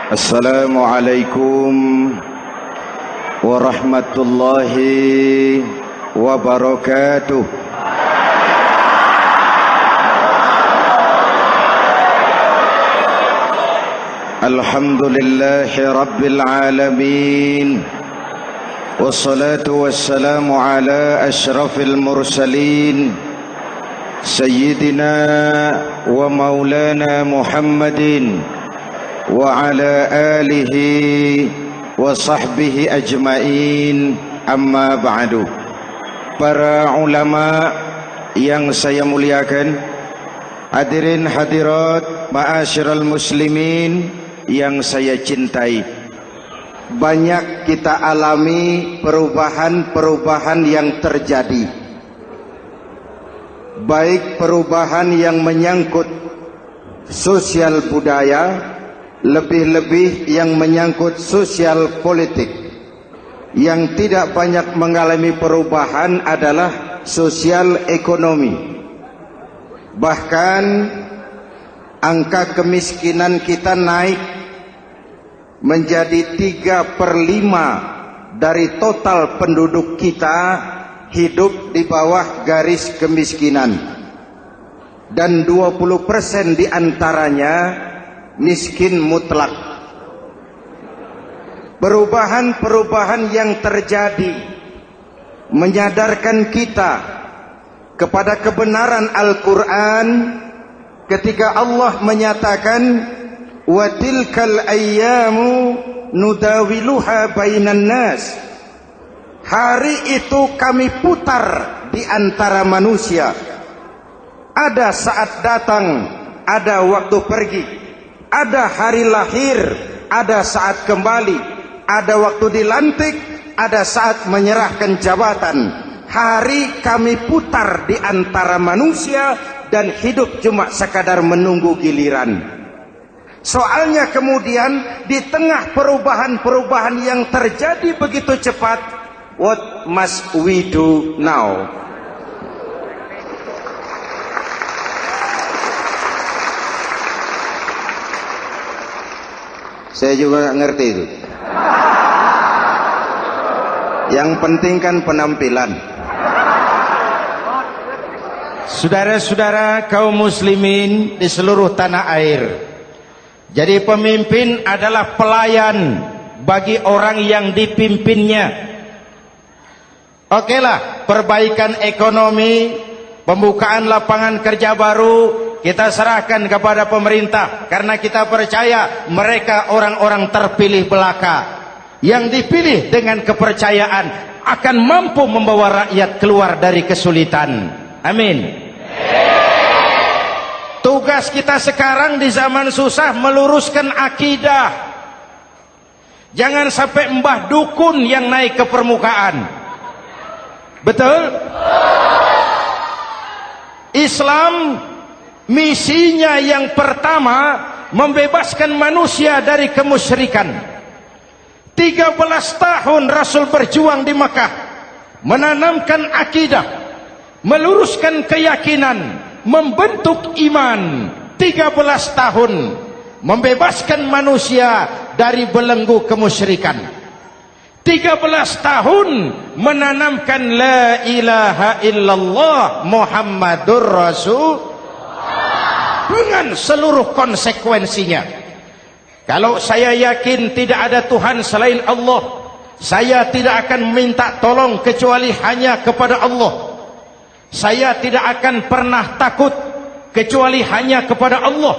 Assalamualaikum warahmatullahi wabarakatuh. Alhamdulillahi rabbil alamin. Wassalatu wassalamu ala ashrafil mursalin Sayyidina wa maulana Muhammadin wa ala alihi wa sahbihi ajmain, amma ba'du. Para ulama yang saya muliakan, hadirin hadirat ma'asyiral muslimin yang saya cintai, banyak kita alami perubahan-perubahan yang terjadi, baik perubahan yang menyangkut sosial budaya, lebih-lebih yang menyangkut sosial politik. Yang tidak banyak mengalami perubahan adalah sosial ekonomi. Bahkan angka kemiskinan kita naik menjadi 3/5 dari total penduduk kita hidup di bawah garis kemiskinan, dan 20% diantaranya miskin mutlak. Perubahan-perubahan yang terjadi menyadarkan kita kepada kebenaran Al-Quran ketika Allah menyatakan wa tilkal ayyamu nudawiluha bainan nas. Hari itu kami putar di antara manusia. Ada saat datang, ada waktu pergi. Ada hari lahir, ada saat kembali, ada waktu dilantik, ada saat menyerahkan jabatan. Hari kami putar di antara manusia dan hidup cuma sekadar menunggu giliran. Soalnya kemudian di tengah perubahan-perubahan yang terjadi begitu cepat, what must we do now? Saya juga nggak ngerti itu. Yang penting kan penampilan. Saudara-saudara kaum muslimin di seluruh tanah air, jadi pemimpin adalah pelayan bagi orang yang dipimpinnya. Okelah, perbaikan ekonomi, pembukaan lapangan kerja baru kita serahkan kepada pemerintah, karena kita percaya mereka orang-orang terpilih belaka yang dipilih dengan kepercayaan akan mampu membawa rakyat keluar dari kesulitan. Amin. Tugas kita sekarang di zaman susah meluruskan akidah. Jangan sampai mbah dukun yang naik ke permukaan. Betul? Islam misinya yang pertama membebaskan manusia dari kemusyrikan. 13 tahun Rasul berjuang di Makkah, menanamkan akidah, meluruskan keyakinan, membentuk iman. 13 tahun membebaskan manusia dari belenggu kemusyrikan. 13 tahun menanamkan la ilaha illallah Muhammadur Rasul dengan seluruh konsekuensinya. Kalau saya yakin tidak ada Tuhan selain Allah, saya tidak akan meminta tolong kecuali hanya kepada Allah. Saya tidak akan pernah takut kecuali hanya kepada Allah.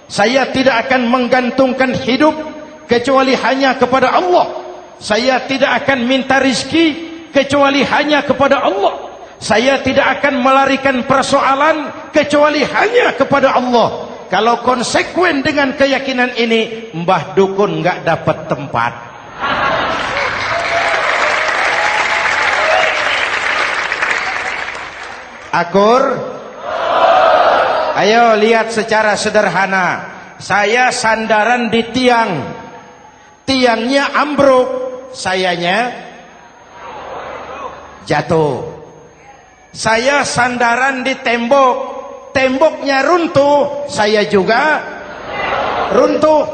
Saya tidak akan menggantungkan hidup kecuali hanya kepada Allah. Saya tidak akan minta rizki kecuali hanya kepada Allah. Saya tidak akan melarikan persoalan kecuali hanya kepada Allah. Kalau konsekuen dengan keyakinan ini, mbah dukun nggak dapat tempat. Akur? Ayo lihat secara sederhana. Saya sandaran di tiang, tiangnya ambruk, sayanya jatuh. Saya sandaran di tembok, temboknya runtuh, saya juga runtuh.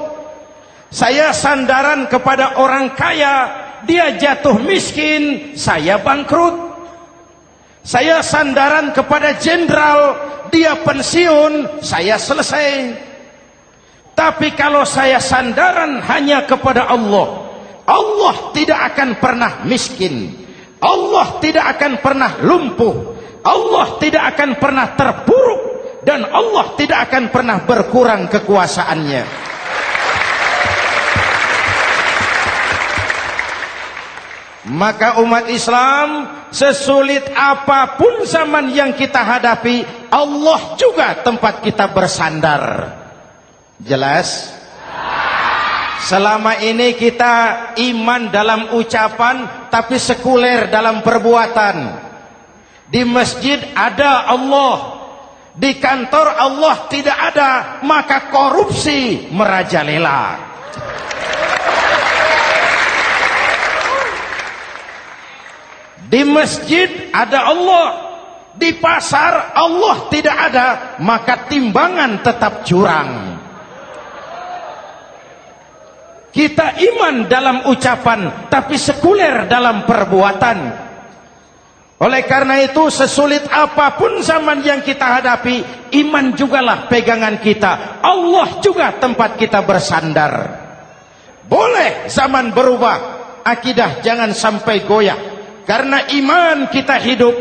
Saya sandaran kepada orang kaya, dia jatuh miskin, saya bangkrut. Saya sandaran kepada jenderal, dia pensiun, saya selesai. Tapi kalau saya sandaran hanya kepada Allah, Allah tidak akan pernah miskin, Allah tidak akan pernah lumpuh, Allah tidak akan pernah terpuruk, dan Allah tidak akan pernah berkurang kekuasaannya. Maka umat Islam, sesulit apapun zaman yang kita hadapi, Allah juga tempat kita bersandar. Jelas? Selama ini kita iman dalam ucapan, tapi sekuler dalam perbuatan. Di masjid ada Allah, di kantor Allah tidak ada, maka korupsi merajalela. Di masjid ada Allah, di pasar Allah tidak ada, maka timbangan tetap curang. Kita iman dalam ucapan, tapi sekuler dalam perbuatan. Oleh karena itu, sesulit apapun zaman yang kita hadapi, iman jugalah pegangan kita. Allah juga tempat kita bersandar. Boleh zaman berubah, akidah jangan sampai goyah. Karena iman kita hidup,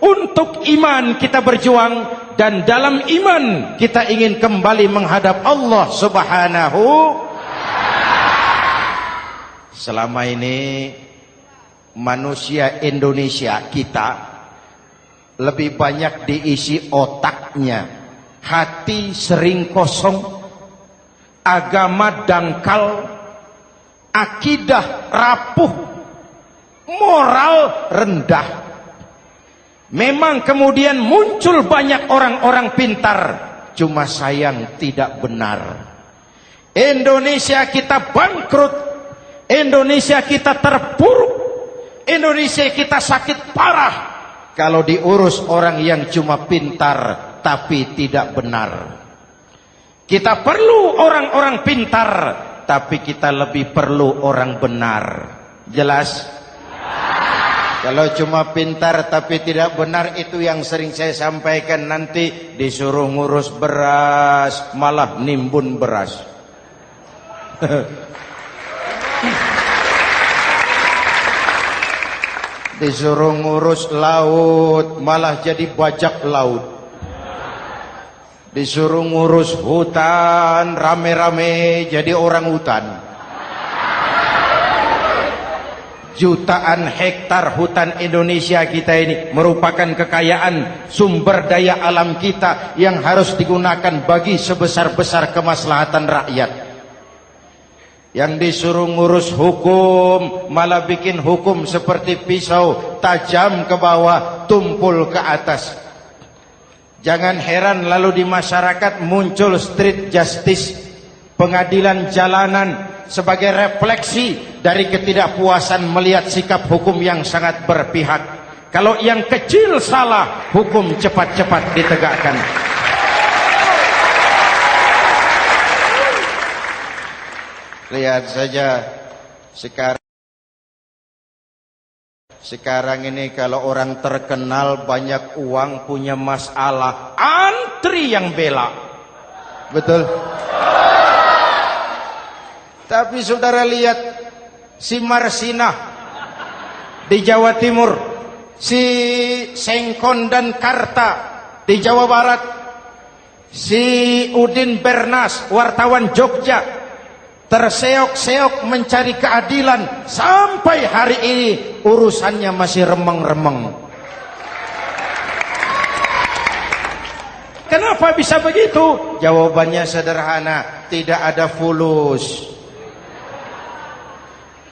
untuk iman kita berjuang, dan dalam iman kita ingin kembali menghadap Allah Subhanahu. Selama ini manusia Indonesia kita lebih banyak diisi otaknya, hati sering kosong, agama dangkal, akidah rapuh, moral rendah. Memang kemudian muncul banyak orang-orang pintar, cuma sayang tidak benar. Indonesia kita bangkrut, Indonesia kita terpuruk, Indonesia kita sakit parah kalau diurus orang yang cuma pintar tapi tidak benar. Kita perlu orang-orang pintar, tapi kita lebih perlu orang benar. Jelas? Kalau cuma pintar tapi tidak benar, itu yang sering saya sampaikan, nanti disuruh ngurus beras malah nimbun beras. Disuruh ngurus laut malah jadi bajak laut. Disuruh ngurus hutan rame-rame jadi orang hutan. Jutaan hektar hutan Indonesia kita ini merupakan kekayaan sumber daya alam kita yang harus digunakan bagi sebesar-besar kemaslahatan rakyat. Yang disuruh ngurus hukum malah bikin hukum seperti pisau, tajam ke bawah, tumpul ke atas. Jangan heran lalu di masyarakat muncul street justice, pengadilan jalanan, sebagai refleksi dari ketidakpuasan melihat sikap hukum yang sangat berpihak. Kalau yang kecil salah, hukum cepat-cepat ditegakkan. Lihat saja sekarang ini kalau orang terkenal banyak uang punya masalah, antri yang bela. Betul? Tapi saudara lihat si Marsinah di Jawa Timur, si Sengkon dan Karta di Jawa Barat, si Udin Bernas wartawan Jogja terseok-seok mencari keadilan, sampai hari ini urusannya masih remeng-remeng. Kenapa bisa begitu? Jawabannya sederhana, tidak ada fulus.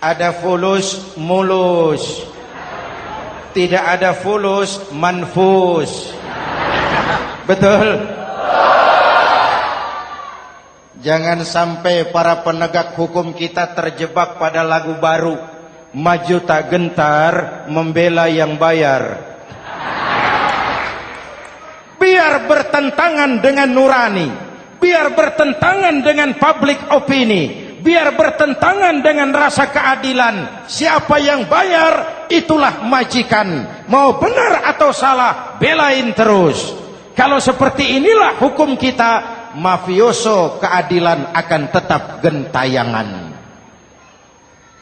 Ada fulus mulus, tidak ada fulus manfus. Betul? Jangan sampai para penegak hukum kita terjebak pada lagu baru, maju tak gentar membela yang bayar. Biar bertentangan dengan nurani, biar bertentangan dengan public opini, biar bertentangan dengan rasa keadilan. Siapa yang bayar, itulah majikan. Mau benar atau salah, belain terus. Kalau seperti inilah hukum kita, mafioso keadilan akan tetap gentayangan.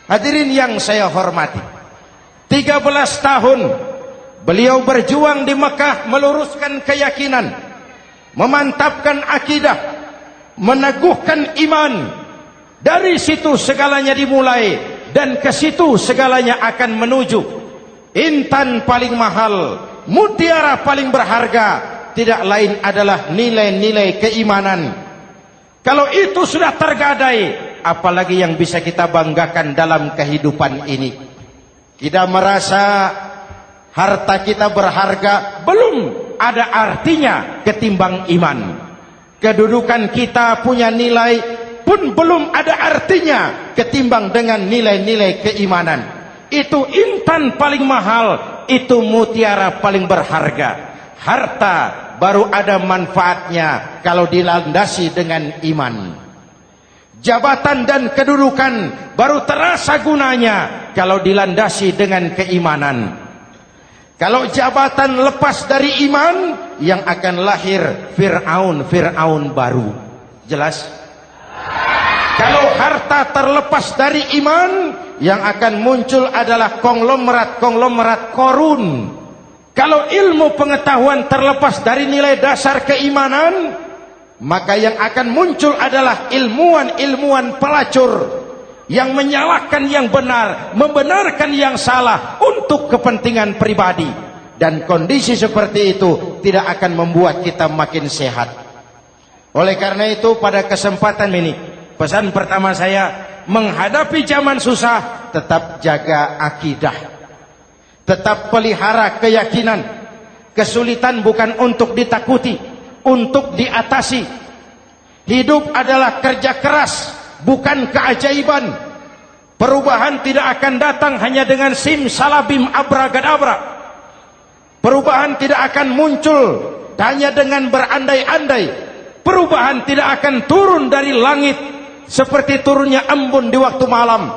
Hadirin yang saya hormati, 13 tahun beliau berjuang di Mekah, meluruskan keyakinan, memantapkan akidah, meneguhkan iman. Dari situ segalanya dimulai, dan ke situ segalanya akan menuju. Intan paling mahal, mutiara paling berharga, tidak lain adalah nilai-nilai keimanan. Kalau itu sudah tergadai, apalagi yang bisa kita banggakan dalam kehidupan ini? Kita merasa harta kita berharga, belum ada artinya ketimbang iman. Kedudukan kita punya nilai pun belum ada artinya ketimbang dengan nilai-nilai keimanan. Itu intan paling mahal, itu mutiara paling berharga. Harta baru ada manfaatnya kalau dilandasi dengan iman. Jabatan dan kedudukan baru terasa gunanya kalau dilandasi dengan keimanan. Kalau jabatan lepas dari iman, yang akan lahir Fir'aun baru. Jelas? Kalau harta terlepas dari iman, yang akan muncul adalah konglomerat Korun. Kalau ilmu pengetahuan terlepas dari nilai dasar keimanan, maka yang akan muncul adalah ilmuwan pelacur yang menyalahkan yang benar, membenarkan yang salah untuk kepentingan pribadi. Dan kondisi seperti itu tidak akan membuat kita makin sehat. Oleh karena itu, pada kesempatan ini, pesan pertama saya, menghadapi zaman susah, tetap jaga akidah. Tetap pelihara keyakinan. Kesulitan bukan untuk ditakuti, untuk diatasi. Hidup adalah kerja keras, bukan keajaiban. Perubahan tidak akan datang hanya dengan simsalabim abragadabra. Perubahan tidak akan muncul hanya dengan berandai-andai. Perubahan tidak akan turun dari langit seperti turunnya embun di waktu malam.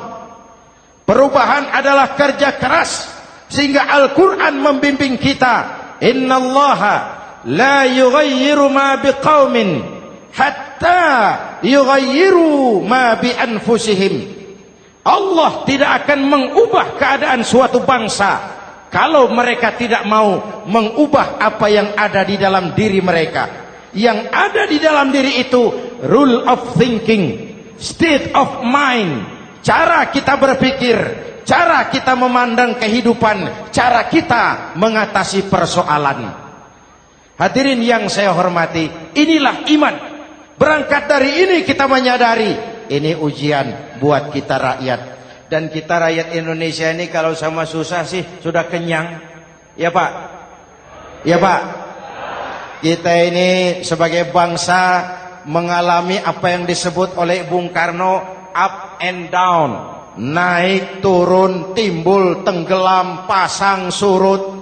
Perubahan adalah kerja keras. Sehingga Al-Quran membimbing kita, innallaha la yughayyiru ma biqaumin hatta yughayyiru ma bi anfusihim. Allah tidak akan mengubah keadaan suatu bangsa kalau mereka tidak mau mengubah apa yang ada di dalam diri mereka. Yang ada di dalam diri itu rule of thinking, state of mind, cara kita berpikir, cara kita memandang kehidupan, cara kita mengatasi persoalan. Hadirin yang saya hormati, inilah iman. Berangkat dari ini kita menyadari, ini ujian buat kita rakyat. Dan kita rakyat Indonesia ini kalau sama susah sih sudah kenyang. Ya Pak? Ya Pak? Kita ini sebagai bangsa mengalami apa yang disebut oleh Bung Karno up and down. Naik, turun, timbul, tenggelam, pasang, surut.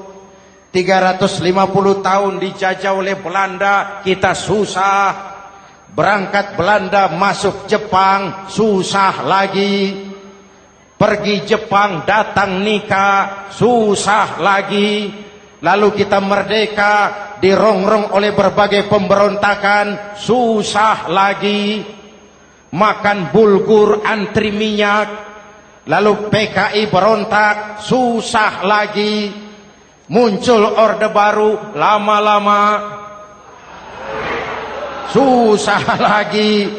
350 tahun dijajah oleh Belanda, kita susah. Berangkat Belanda, masuk Jepang, susah lagi. Pergi Jepang, datang nikah, susah lagi. Lalu kita merdeka, dirongrong oleh berbagai pemberontakan, susah lagi. Makan bulgur, antri minyak. Lalu PKI berontak, susah lagi. Muncul orde baru, lama-lama susah lagi.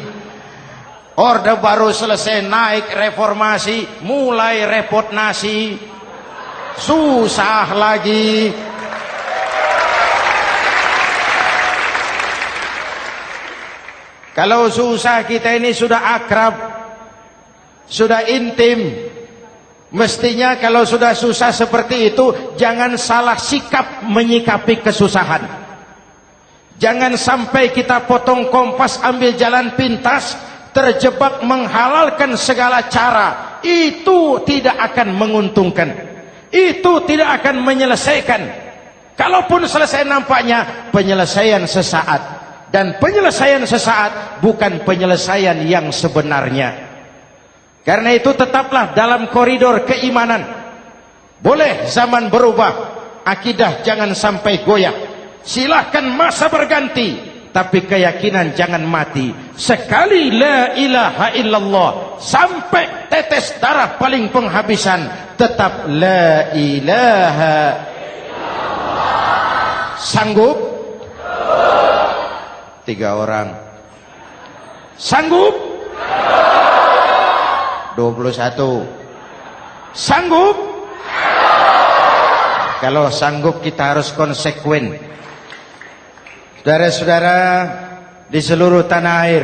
Orde baru selesai, naik reformasi, mulai repot nasi, susah lagi. Kalau susah kita ini sudah akrab, sudah intim. Mestinya kalau sudah susah seperti itu, jangan salah sikap menyikapi kesusahan. Jangan sampai kita potong kompas, ambil jalan pintas, terjebak menghalalkan segala cara. Itu tidak akan menguntungkan. Itu tidak akan menyelesaikan. Kalaupun selesai nampaknya penyelesaian sesaat. Dan penyelesaian sesaat bukan penyelesaian yang sebenarnya. Karena itu tetaplah dalam koridor keimanan. Boleh zaman berubah, akidah jangan sampai goyah. Silahkan masa berganti, tapi keyakinan jangan mati. Sekali la ilaha illallah, sampai tetes darah paling penghabisan, tetap la ilaha illallah. Sanggup? 3 orang. Sanggup? 21. Sanggup? Kalau sanggup kita harus konsekuen. Saudara-saudara di seluruh tanah air,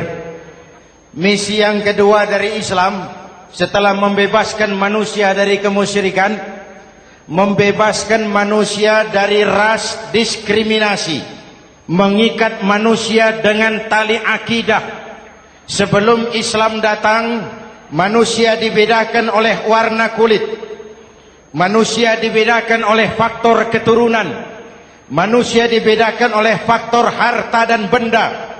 misi yang kedua dari Islam setelah membebaskan manusia dari kemusyrikan, membebaskan manusia dari ras diskriminasi, mengikat manusia dengan tali akidah. Sebelum Islam datang, manusia dibedakan oleh warna kulit, manusia dibedakan oleh faktor keturunan, manusia dibedakan oleh faktor harta dan benda.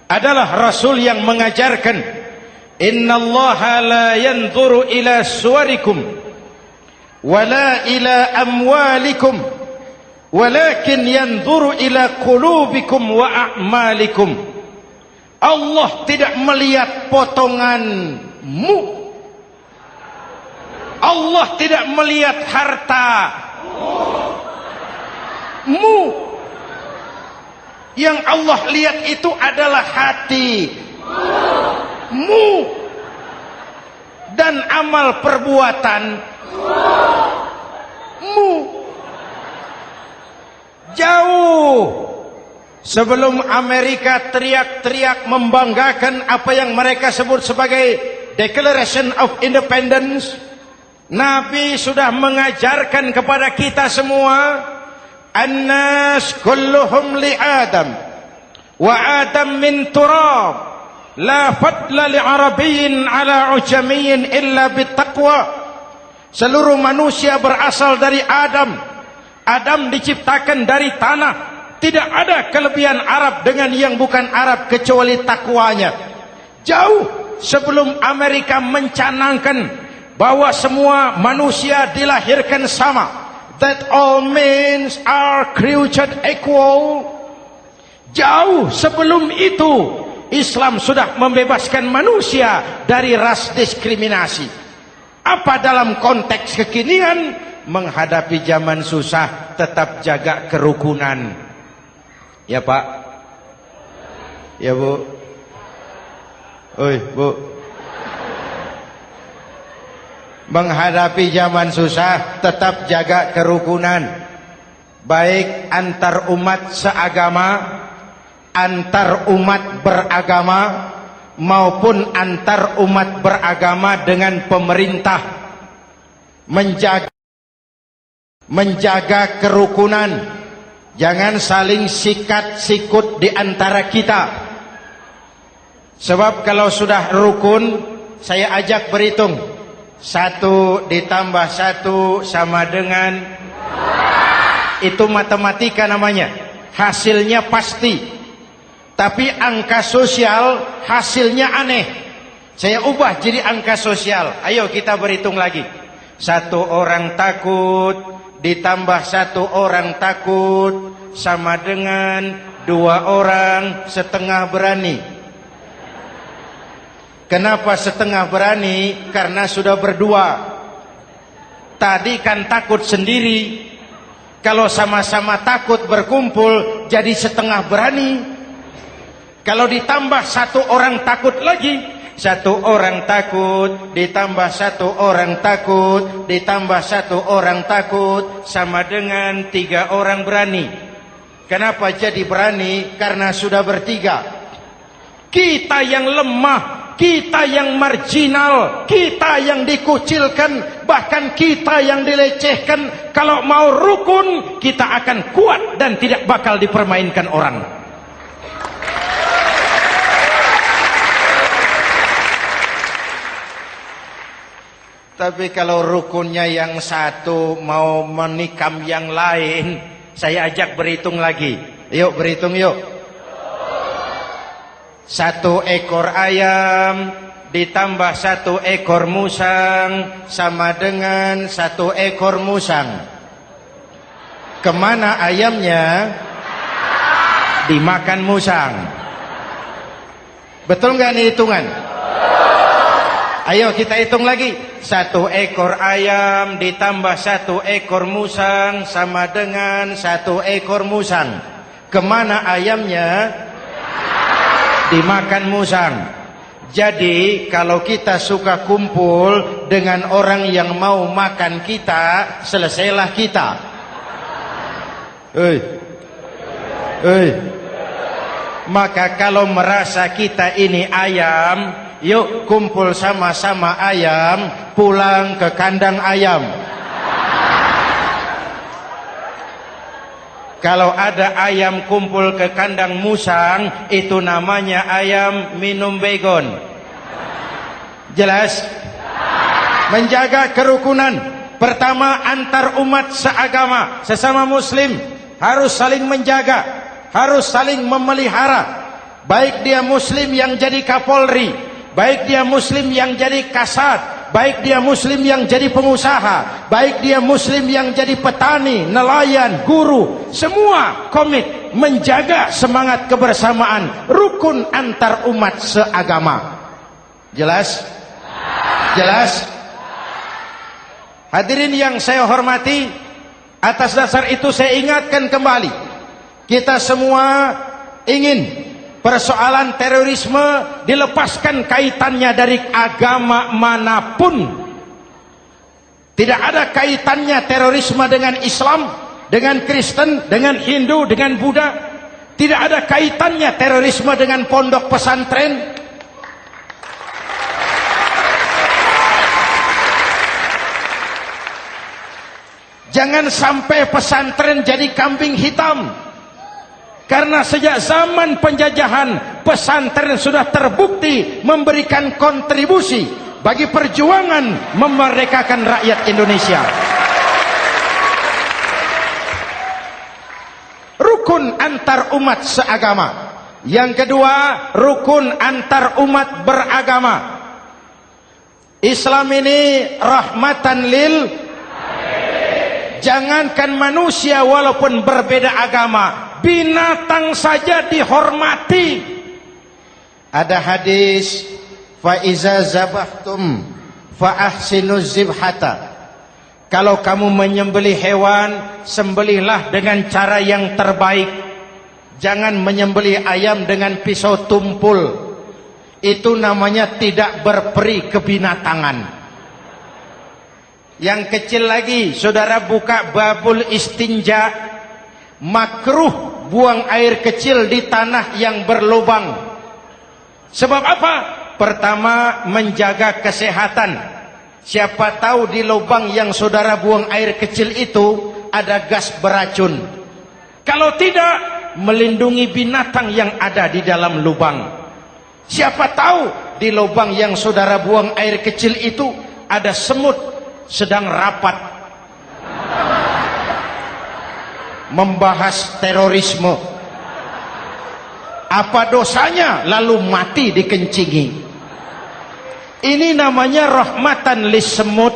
Adalah Rasul yang mengajarkan, innallaha la yanzuru ila suwarikum wala ila amwalikum walakin yanzuru ila qulubikum wa a'malikum. Allah tidak melihat potonganmu, Allah tidak melihat hartamu. Yang Allah lihat itu adalah hatimu dan amal perbuatanmu. Jauh sebelum Amerika teriak-teriak membanggakan apa yang mereka sebut sebagai Declaration of Independence, Nabi sudah mengajarkan kepada kita semua, annas kulluhum li Adam wa Adam min turab la fadla li arabiyyin ala ujamiyyin illa bittaqwa. Seluruh manusia berasal dari Adam. Adam diciptakan dari tanah. Tidak ada kelebihan Arab dengan yang bukan Arab kecuali takwanya. Jauh sebelum Amerika mencanangkan bahwa semua manusia dilahirkan sama, that all men are created equal. Jauh sebelum itu Islam sudah membebaskan manusia dari ras diskriminasi. Apa dalam konteks kekinian menghadapi zaman susah tetap jaga kerukunan? Ya Pak, ya Bu, oi Bu. Menghadapi zaman susah tetap jaga kerukunan, baik antar umat seagama, antar umat beragama, maupun antar umat beragama dengan pemerintah. Menjaga kerukunan. Jangan saling sikat sikut di antara kita. Sebab kalau sudah rukun, saya ajak berhitung. 1 ditambah 1 sama dengan, itu matematika namanya. Hasilnya pasti. Tapi angka sosial hasilnya aneh. Saya ubah jadi angka sosial. Ayo kita berhitung lagi. 1 orang takut ditambah 1 orang takut sama dengan 2 orang setengah berani. Kenapa setengah berani? Karena sudah berdua. Tadi kan takut sendiri. Kalau sama-sama takut berkumpul jadi setengah berani. Kalau ditambah 1 orang takut lagi, 1 orang takut ditambah 1 orang takut ditambah 1 orang takut sama dengan 3 orang berani. Kenapa jadi berani? Karena sudah bertiga. Kita yang lemah, kita yang marginal, kita yang dikucilkan, bahkan kita yang dilecehkan, kalau mau rukun kita akan kuat dan tidak bakal dipermainkan orang. Tapi kalau rukunnya yang satu mau menikam yang lain, saya ajak berhitung lagi. Yuk berhitung yuk. 1 ekor ayam ditambah 1 ekor musang sama dengan 1 ekor musang. Kemana ayamnya? Dimakan musang. Betul nggak nih hitungan? Ayo kita hitung lagi. 1 ekor ayam ditambah 1 ekor musang sama dengan 1 ekor musang. Kemana ayamnya? Dimakan musang. Jadi kalau kita suka kumpul dengan orang yang mau makan kita, selesailah kita. Maka kalau merasa kita ini ayam, yuk kumpul sama-sama ayam, pulang ke kandang ayam. Kalau ada ayam kumpul ke kandang musang, itu namanya ayam minum baygon. Jelas? Menjaga kerukunan. Pertama, antar umat seagama, sesama muslim harus saling menjaga, harus saling memelihara. Baik dia muslim yang jadi kapolri, baik dia muslim yang jadi kasat, baik dia muslim yang jadi pengusaha, baik dia muslim yang jadi petani, nelayan, guru, semua komit menjaga semangat kebersamaan, rukun antar umat seagama. Jelas? Jelas? Hadirin yang saya hormati, atas dasar itu saya ingatkan kembali, kita semua ingin persoalan terorisme dilepaskan kaitannya dari agama manapun. Tidak ada kaitannya terorisme dengan Islam, dengan Kristen, dengan Hindu, dengan Buddha. Tidak ada kaitannya terorisme dengan pondok pesantren. Jangan sampai pesantren jadi kambing hitam. Karena sejak zaman penjajahan, pesantren sudah terbukti memberikan kontribusi bagi perjuangan memerdekakan rakyat Indonesia. Rukun antar umat seagama. Yang kedua, rukun antar umat beragama. Islam ini rahmatan lil. Jangankan manusia walaupun berbeda agama, binatang saja dihormati. Ada hadis, fa iza zabahtum fa ahsinuz zibhata. Kalau kamu menyembelih hewan, sembelihlah dengan cara yang terbaik. Jangan menyembelih ayam dengan pisau tumpul. Itu namanya tidak berperi kebinatangan. Yang kecil lagi, saudara buka babul istinja, makruh buang air kecil di tanah yang berlubang. Sebab apa? Pertama, menjaga kesehatan. Siapa tahu di lubang yang saudara buang air kecil itu ada gas beracun. Kalau tidak, melindungi binatang yang ada di dalam lubang. Siapa tahu di lubang yang saudara buang air kecil itu ada semut sedang rapat membahas terorisme. Apa dosanya lalu mati dikencingi? Ini namanya rahmatan lis semut.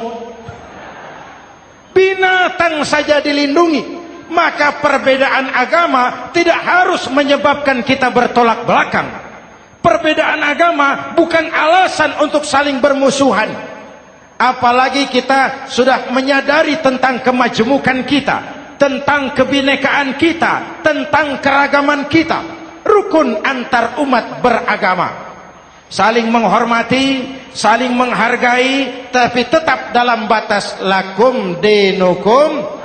Binatang saja dilindungi. Maka perbedaan agama tidak harus menyebabkan kita bertolak belakang. Perbedaan agama bukan alasan untuk saling bermusuhan. Apalagi kita sudah menyadari tentang kemajemukan kita, tentang kebinekaan kita, tentang keragaman kita. Rukun antar umat beragama. Saling menghormati, saling menghargai, tapi tetap dalam batas lakum dinukum.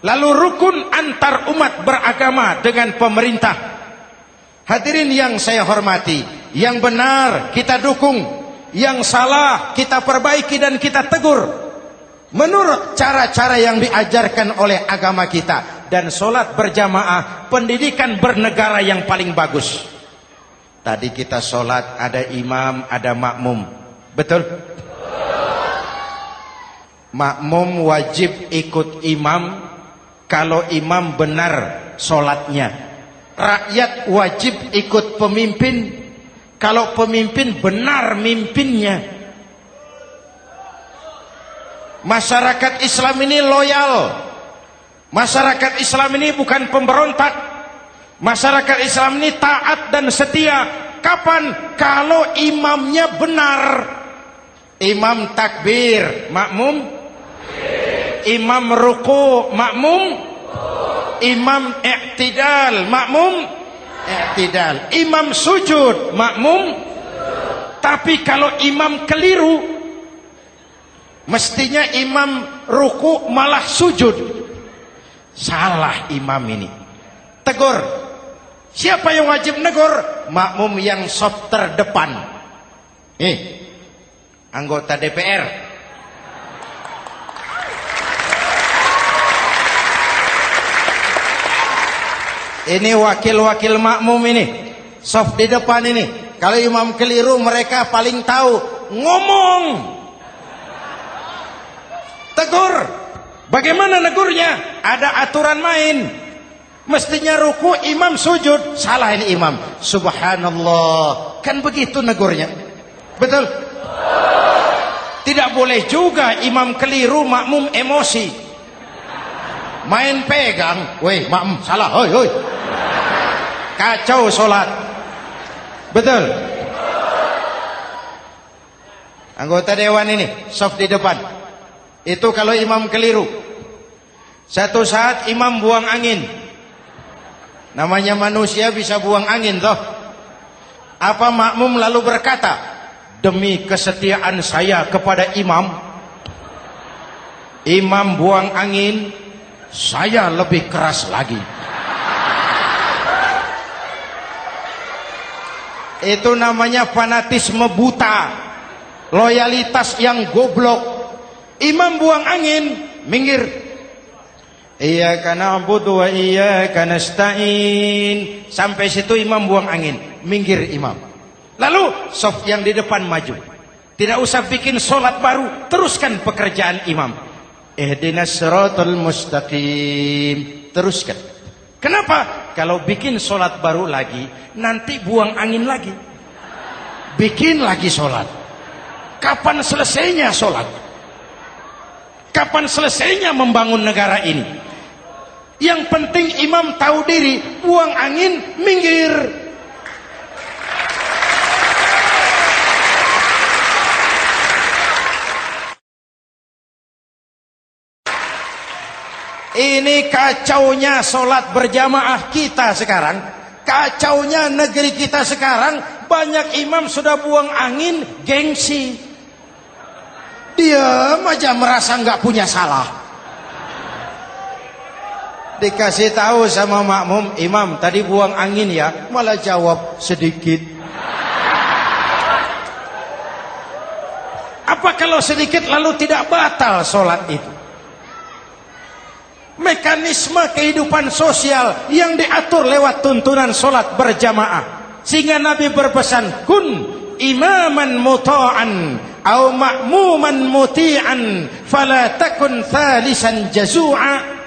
Lalu rukun antar umat beragama dengan pemerintah. Hadirin yang saya hormati, yang benar kita dukung, yang salah kita perbaiki dan kita tegur menurut cara-cara yang diajarkan oleh agama kita. Dan sholat berjamaah, pendidikan bernegara yang paling bagus. Tadi kita sholat ada imam, ada makmum, betul? Makmum wajib ikut imam kalau imam benar sholatnya. rakyat wajib ikut pemimpin kalau pemimpin benar mimpinnya. Masyarakat Islam ini loyal. Masyarakat Islam ini bukan pemberontak. Masyarakat Islam ini taat dan setia. Kapan? Kalau imamnya benar. Imam takbir, makmum. Imam ruku, makmum. Imam i'tidal, makmum. I'tidal. Imam sujud, makmum. Tapi kalau imam keliru, mestinya imam ruku malah sujud. Salah imam ini. Tegur. Siapa yang wajib negur? Makmum yang sop terdepan. Anggota DPR. Ini wakil-wakil makmum ini. Sop di depan ini. Kalau imam keliru mereka paling tahu. Ngomong. Tegur. Bagaimana negurnya? Ada aturan main. Mestinya ruku, imam sujud. Salah ini imam. Subhanallah. Kan begitu negurnya. Betul? Tidak boleh juga imam keliru, makmum emosi. Main pegang. Weh, makmum salah. Hoi, hoi. Kacau sholat. Betul? Anggota dewan ini, soft di depan. Itu kalau imam keliru. Satu saat imam buang angin. Namanya manusia bisa buang angin toh. Apa makmum lalu berkata, demi kesetiaan saya kepada imam, imam buang angin, saya lebih keras lagi. Itu namanya fanatisme buta, loyalitas yang goblok. Imam buang angin, minggir. Iyyaka na'budu wa iyyaka nasta'in. Sampai situ imam buang angin, minggir imam. Lalu saf yang di depan maju. Tidak usah bikin sholat baru, teruskan pekerjaan imam. Ihdinas siratal mustaqim. Teruskan. Kenapa? Kalau bikin sholat baru lagi, nanti buang angin lagi. Bikin lagi sholat. Kapan selesainya sholat? Kapan selesainya membangun negara ini? Yang penting imam tahu diri, buang angin, minggir. Ini kacaunya sholat berjamaah kita sekarang. Kacaunya negeri kita sekarang. Banyak imam sudah buang angin, gengsi. Dia aja merasa nggak punya salah. Dikasih tahu sama makmum, imam tadi buang angin ya, malah jawab sedikit. Apa kalau sedikit lalu tidak batal sholat itu? Mekanisme kehidupan sosial yang diatur lewat tuntunan sholat berjamaah. Sehingga Nabi berpesan, kun imaman muta'an au ma'muman muti'an fala takun thalisan jazu'a.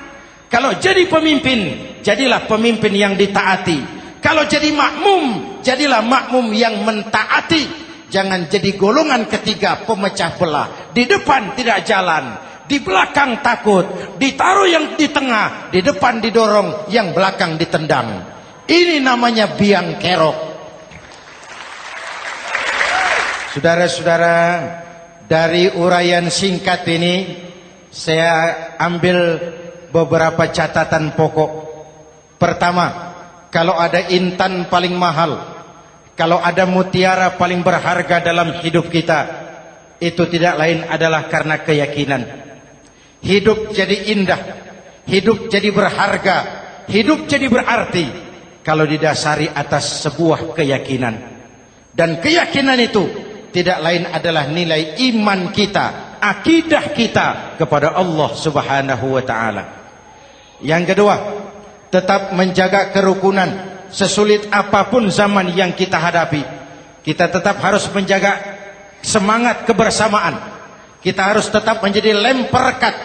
Kalau jadi pemimpin, jadilah pemimpin yang ditaati. Kalau jadi makmum, jadilah makmum yang mentaati. Jangan jadi golongan ketiga pemecah belah. Di depan tidak jalan, di belakang takut, ditaruh yang di tengah, di depan didorong, yang belakang ditendang. Ini namanya biang kerok. Saudara-saudara, dari uraian singkat ini saya ambil beberapa catatan pokok. Pertama, kalau ada intan paling mahal, kalau ada mutiara paling berharga dalam hidup kita, itu tidak lain adalah karena keyakinan. Hidup jadi indah, hidup jadi berharga, hidup jadi berarti kalau didasari atas sebuah keyakinan. Dan keyakinan itu tidak lain adalah nilai iman kita, akidah kita kepada Allah Subhanahu wa ta'ala. Yang kedua, tetap menjaga kerukunan. Sesulit apapun zaman yang kita hadapi, kita tetap harus menjaga semangat kebersamaan. Kita harus tetap menjadi lem perekat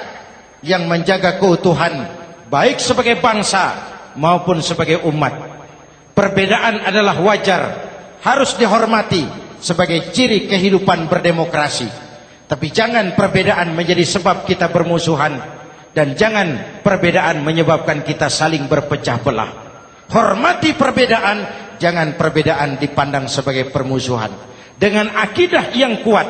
yang menjaga keutuhan, baik sebagai bangsa maupun sebagai umat. Perbedaan adalah wajar, harus dihormati sebagai ciri kehidupan berdemokrasi. Tapi jangan perbedaan menjadi sebab kita bermusuhan, dan jangan perbedaan menyebabkan kita saling berpecah belah. Hormati perbedaan, jangan perbedaan dipandang sebagai permusuhan. Dengan akidah yang kuat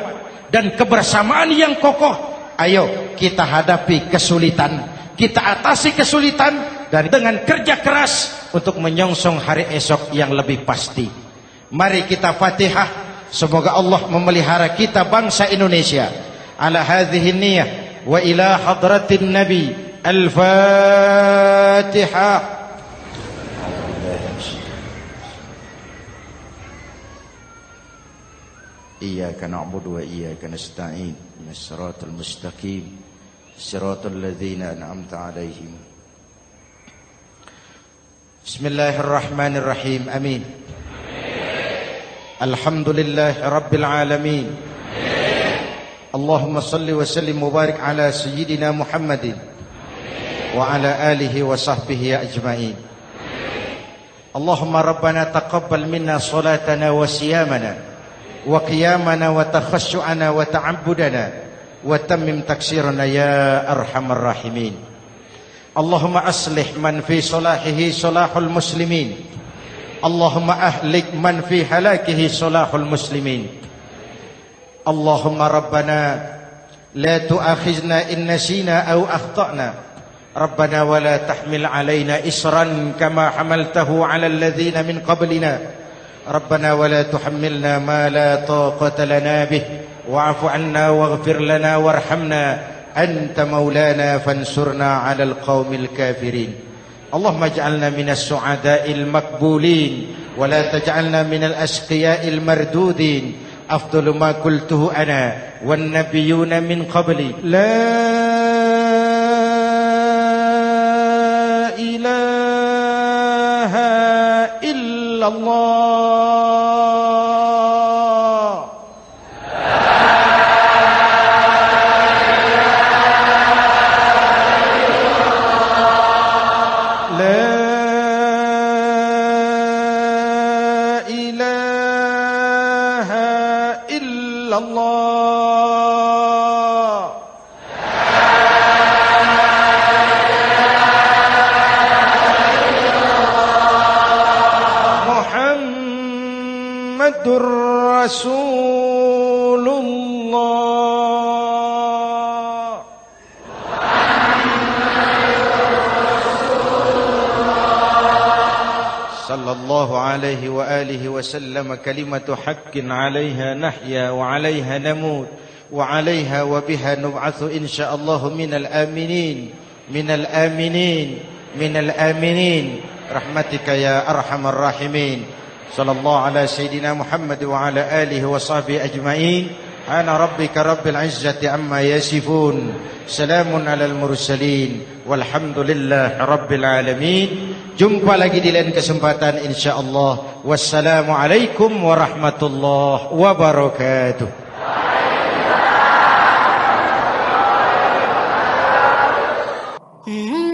dan kebersamaan yang kokoh, ayo kita hadapi kesulitan, kita atasi kesulitan, dan dengan kerja keras untuk menyongsong hari esok yang lebih pasti. Mari kita Fatihah, semoga Allah memelihara kita bangsa Indonesia. Ala hadhihi niyyah wa ila hadratin Nabi. Al-Fatihah. Iyyaka na'budu wa iyyaka nasta'in. Ihdinas siratal mustaqim. Siratal ladzina an'amta 'alaihim. Bismillahirrahmanirrahim. Amin. Alhamdulillahi rabbil alamin. Allahumma salli wa sallim wa barik ala sayyidina Muhammadin wa ala alihi wa sahbihi ajma'in. Allahumma rabbana taqabbal minna salatana wa siyamana wa qiyamana wa takhashu'ana wa ta'abbudana wa tammim taksirana ya arhamar rahimin. Allahumma aslih man fi salahihi salahul muslimin. Allahumma ahlik man fi halakihi salahul muslimin. Allahumma rabbana la tu'akhizna in nasina aw akhtana. Rabbana wa la tahmil alaina isran kama hamaltahu ala alladhina min qablina. Rabbana wa la tuhammilna ma la taqata lana bih wa'fu 'anna waghfir lana warhamna. Anta maulana fansurna 'alal qaumil kafirin. Allahumma ij'alna minas su'ada'il maqbulin wa la taj'alna minal ashqiya'il mardudin. Afdalu ma qultuhu ana wan nabiyyuna min qabli. La ilaha illallah. Muhammadur Rasulullah. Sallallahu alaihi wa alihi wa sallam. Kalimatu haqqin 'alaiha nahya wa 'alaiha namut wa 'alaiha wa biha nub'atsu insyaallah minal aminin minal aminin minal aminin rahmatika ya arhamar rahimin. Sallallahu ala sayyidina Muhammad wa ala alihi wa sahbihi ajma'in. Ana rabbika rabbil izzati amma yasifun. Salamun alal mursalin. Walhamdulillahi rabbil alamin. Jumpa lagi di lain kesempatan insyaallah. Wassalamu alaikum warahmatullahi wabarakatuh. Mm-hmm.